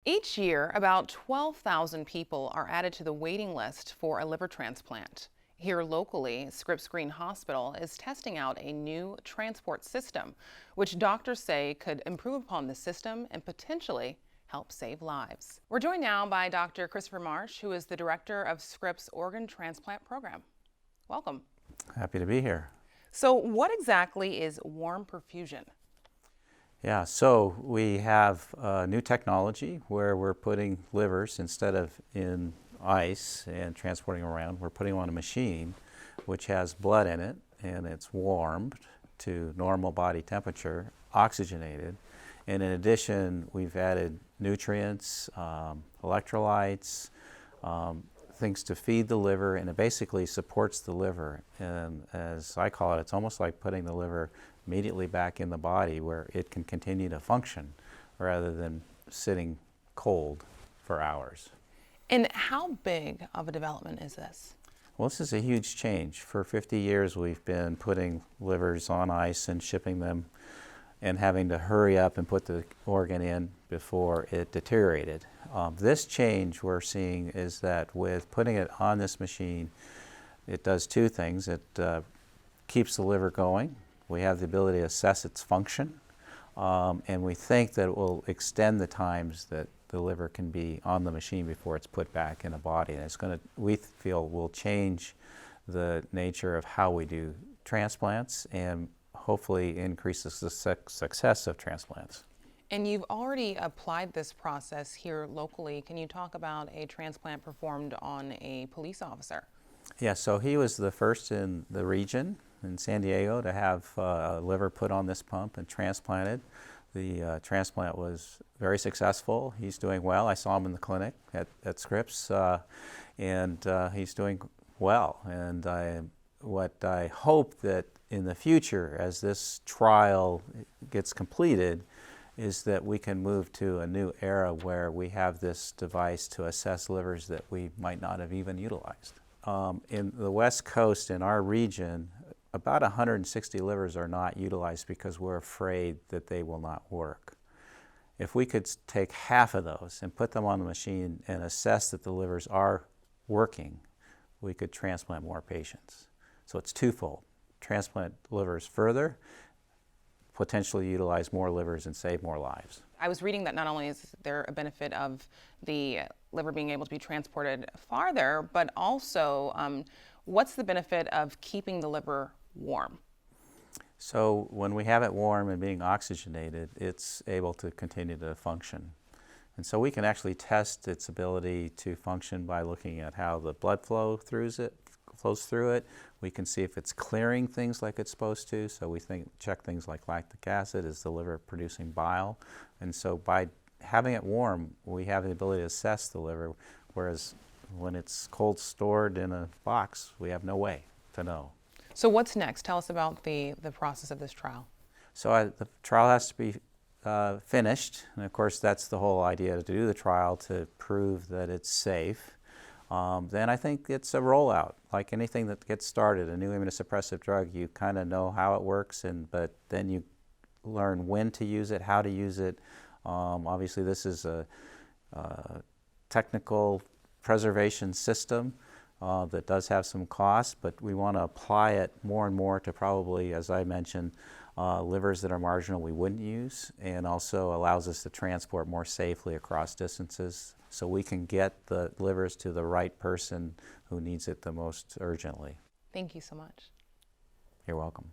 Each year, about 12,000 people are added to the waiting list for a liver transplant. Here locally, Scripps Hospital is testing out a new transport system, which doctors say could improve upon the system and potentially help save lives. We're joined now by Dr. Christopher Marsh, who is the director of Scripps Organ Transplant Program. Welcome. Happy to be here. So what exactly is warm perfusion? Yeah, so we have new technology where we're putting livers instead of in ice and transporting around. We're putting them on a machine which has blood in it, and it's warmed to normal body temperature, oxygenated. And in addition, we've added nutrients, electrolytes, things to feed the liver, and it basically supports the liver. And as I call it, it's almost like putting the liver immediately back in the body where it can continue to function rather than sitting cold for hours. And how big of a development is this? Well, this is a huge change. For 50 years, we've been putting livers on ice and shipping them and having to hurry up and put the organ in before it deteriorated. This change we're seeing is that with putting it on this machine, it does two things. It keeps the liver going. We have the ability to assess its function, and we think that it will extend the times that the liver can be on the machine before it's put back in the body. And it's going to, we feel, will change the nature of how we do transplants and hopefully increase the success of transplants. And you've already applied this process here locally. Can you talk about a transplant performed on a police officer? Yeah, so he was the first in the region in San Diego to have a liver put on this pump and transplanted. The transplant was very successful. He's doing well. I saw him in the clinic at Scripps, and he's doing well. And what I hope that in the future, as this trial gets completed, is that we can move to a new era where we have this device to assess livers that we might not have even utilized. In the West Coast, in our region, about 160 livers are not utilized because we're afraid that they will not work. If we could take half of those and put them on the machine and assess that the livers are working, we could transplant more patients. So it's twofold. Transplant livers further, potentially utilize more livers and save more lives. I was reading that not only is there a benefit of the liver being able to be transported farther, but also what's the benefit of keeping the liver warm? So when we have it warm and being oxygenated, it's able to continue to function. And so we can actually test its ability to function by looking at how the blood flows through it. We can see if it's clearing things like it's supposed to. So we check things like lactic acid. Is the liver producing bile? And so by having it warm, we have the ability to assess the liver, whereas when it's cold stored in a box, we have no way to know. So what's next? Tell us about the process of this trial. So the trial has to be finished, and of course that's the whole idea, to do the trial to prove that it's safe. Then I think it's a rollout. Like anything that gets started, a new immunosuppressive drug, you kind of know how it works, but then you learn when to use it, how to use it. Obviously this is a technical preservation system that does have some costs, but we want to apply it more and more to probably, as I mentioned, livers that are marginal we wouldn't use, and also allows us to transport more safely across distances so we can get the livers to the right person who needs it the most urgently. Thank you so much. You're welcome.